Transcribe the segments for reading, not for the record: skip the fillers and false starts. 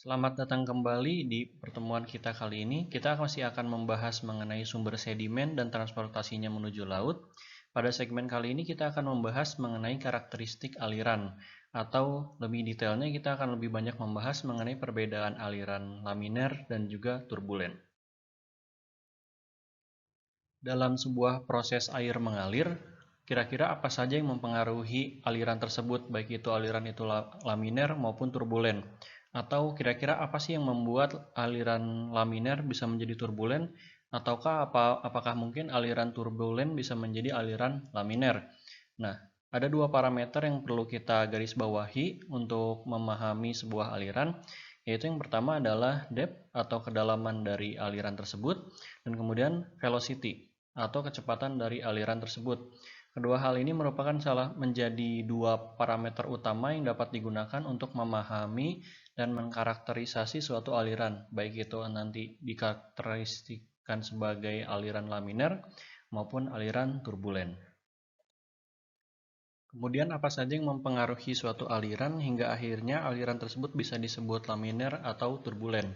Selamat datang kembali di pertemuan kita kali ini. Kita masih akan membahas mengenai sumber sedimen dan transportasinya menuju laut. Pada segmen kali ini kita akan membahas mengenai karakteristik aliran, atau lebih detailnya kita akan lebih banyak membahas mengenai perbedaan aliran laminer dan juga turbulen. Dalam sebuah proses air mengalir, kira-kira apa saja yang mempengaruhi aliran tersebut, baik itu aliran itu laminer maupun turbulen? Atau kira-kira apa sih yang membuat aliran laminer bisa menjadi turbulen? Ataukah apakah mungkin aliran turbulen bisa menjadi aliran laminer? Nah, ada dua parameter yang perlu kita garis bawahi untuk memahami sebuah aliran, yaitu yang pertama adalah depth atau kedalaman dari aliran tersebut, dan kemudian velocity atau kecepatan dari aliran tersebut. Kedua hal ini merupakan menjadi dua parameter utama yang dapat digunakan untuk memahami dan mengkarakterisasi suatu aliran, baik itu nanti dikarakteristikkan sebagai aliran laminer maupun aliran turbulen. Kemudian apa saja yang mempengaruhi suatu aliran hingga akhirnya aliran tersebut bisa disebut laminer atau turbulen?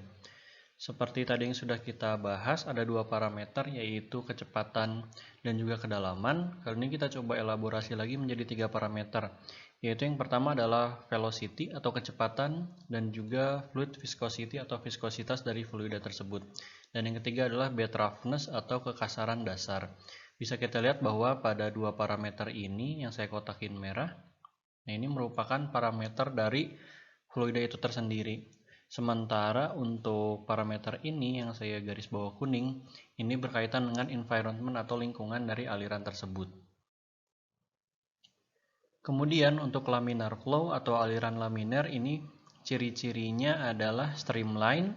Seperti tadi yang sudah kita bahas, ada dua parameter yaitu kecepatan dan juga kedalaman. Kali ini kita coba elaborasi lagi menjadi tiga parameter, yaitu yang pertama adalah velocity atau kecepatan dan juga fluid viscosity atau viskositas dari fluida tersebut. Dan yang ketiga adalah bed roughness atau kekasaran dasar. Bisa kita lihat bahwa pada dua parameter ini yang saya kotakin merah, nah ini merupakan parameter dari fluida itu tersendiri. Sementara untuk parameter ini yang saya garis bawah kuning, ini berkaitan dengan environment atau lingkungan dari aliran tersebut. Kemudian untuk laminar flow atau aliran laminer ini ciri-cirinya adalah streamline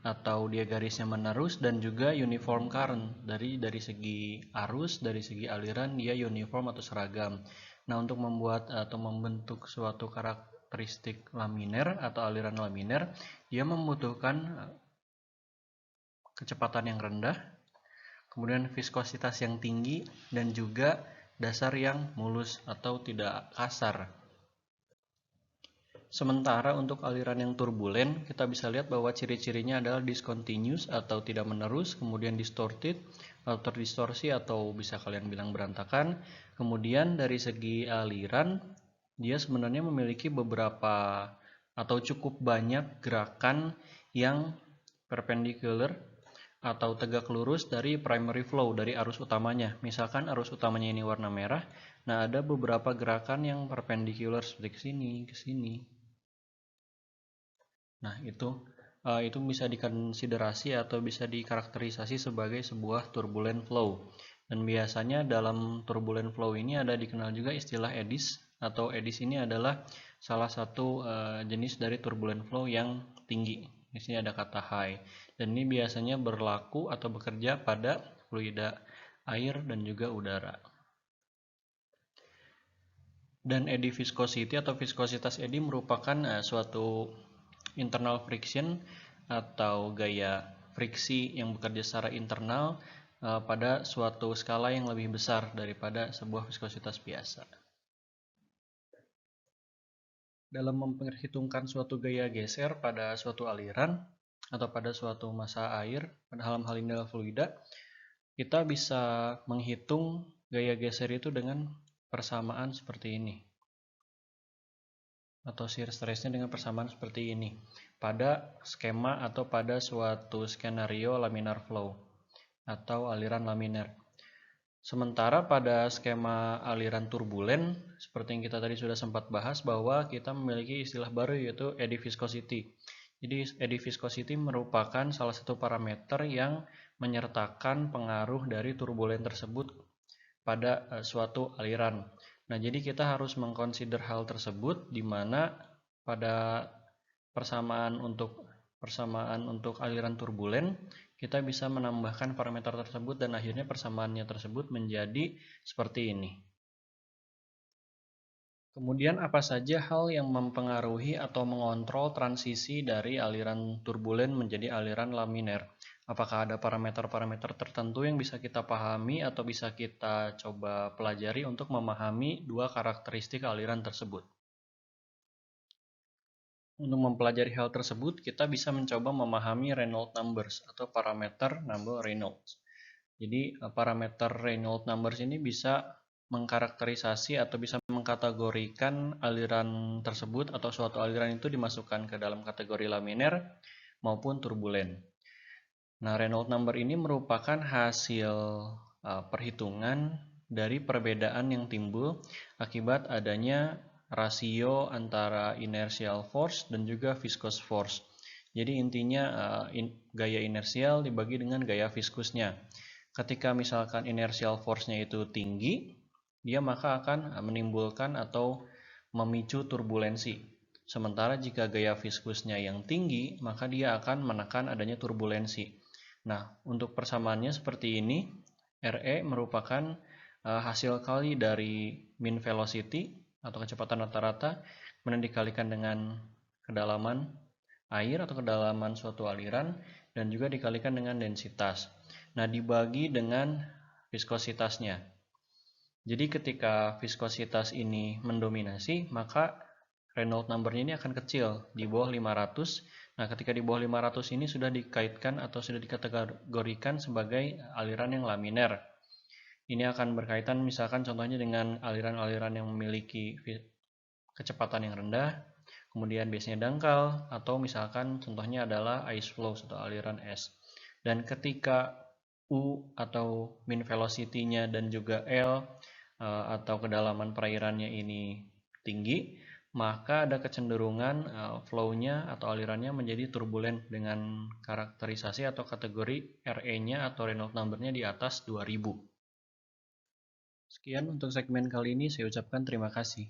atau dia garisnya menerus dan juga uniform current. Dari segi arus, dari segi aliran dia uniform atau seragam. Nah, untuk membuat atau membentuk suatu karakteristik laminer atau aliran laminer, dia membutuhkan kecepatan yang rendah, kemudian viskositas yang tinggi, dan juga dasar yang mulus atau tidak kasar. Sementara untuk aliran yang turbulen, kita bisa lihat bahwa ciri-cirinya adalah discontinuous atau tidak menerus, kemudian distorted atau terdistorsi atau bisa kalian bilang berantakan. Kemudian dari segi aliran, dia sebenarnya memiliki beberapa atau cukup banyak gerakan yang perpendicular atau tegak lurus dari primary flow, dari arus utamanya. Misalkan arus utamanya ini warna merah, nah ada beberapa gerakan yang perpendicular seperti ke sini, ke sini. Nah, itu bisa dikonsiderasi atau bisa dikarakterisasi sebagai sebuah turbulent flow. Dan biasanya dalam turbulent flow ini ada dikenal juga istilah eddies, atau eddies ini adalah salah satu jenis dari turbulent flow yang tinggi. Di sini ada kata high. Dan ini biasanya berlaku atau bekerja pada fluida air dan juga udara. Dan eddy viscosity atau viskositas eddy merupakan suatu internal friction atau gaya friksi yang bekerja secara internal pada suatu skala yang lebih besar daripada sebuah viskositas biasa. Dalam memperhitungkan suatu gaya geser pada suatu aliran atau pada suatu massa air, pada hal ini adalah fluida, kita bisa menghitung gaya geser itu dengan persamaan seperti ini, atau shear stress-nya dengan persamaan seperti ini pada skema atau pada suatu skenario laminar flow atau aliran laminer. Sementara pada skema aliran turbulen, seperti yang kita tadi sudah sempat bahas, bahwa kita memiliki istilah baru yaitu eddy viscosity. Jadi eddy viscosity merupakan salah satu parameter yang menyertakan pengaruh dari turbulen tersebut pada suatu aliran. Nah, jadi kita harus mengconsider hal tersebut di mana pada persamaan untuk aliran turbulen, kita bisa menambahkan parameter tersebut dan akhirnya persamaannya tersebut menjadi seperti ini. Kemudian apa saja hal yang mempengaruhi atau mengontrol transisi dari aliran turbulen menjadi aliran laminer? Apakah ada parameter-parameter tertentu yang bisa kita pahami atau bisa kita coba pelajari untuk memahami dua karakteristik aliran tersebut? Untuk mempelajari hal tersebut, kita bisa mencoba memahami Reynolds numbers atau parameter number Reynolds. Jadi parameter Reynolds numbers ini bisa mengkarakterisasi atau bisa mengkategorikan aliran tersebut atau suatu aliran itu dimasukkan ke dalam kategori laminer maupun turbulen. Nah, Reynolds number ini merupakan hasil perhitungan dari perbedaan yang timbul akibat adanya rasio antara inertial force dan juga viscous force. Jadi intinya gaya inersial dibagi dengan gaya viskusnya. Ketika misalkan inertial force-nya itu tinggi, dia maka akan menimbulkan atau memicu turbulensi. Sementara jika gaya viskusnya yang tinggi, maka dia akan menekan adanya turbulensi. Nah, untuk persamaannya seperti ini, RE merupakan hasil kali dari mean velocity atau kecepatan rata-rata, kemudian dikalikan dengan kedalaman air atau kedalaman suatu aliran, dan juga dikalikan dengan densitas. Nah, dibagi dengan viskositasnya. Jadi ketika viskositas ini mendominasi, maka Reynolds number-nya ini akan kecil, di bawah 500. Nah, ketika di bawah 500 ini sudah dikaitkan atau sudah dikategorikan sebagai aliran yang laminer. Ini akan berkaitan misalkan contohnya dengan aliran-aliran yang memiliki kecepatan yang rendah, kemudian biasanya dangkal, atau misalkan contohnya adalah ice flow atau aliran es. Dan ketika U atau mean velocity-nya dan juga L atau kedalaman perairannya ini tinggi, maka ada kecenderungan flow-nya atau alirannya menjadi turbulen dengan karakterisasi atau kategori RE-nya atau Reynolds number-nya di atas 2000. Sekian untuk segmen kali ini, saya ucapkan terima kasih.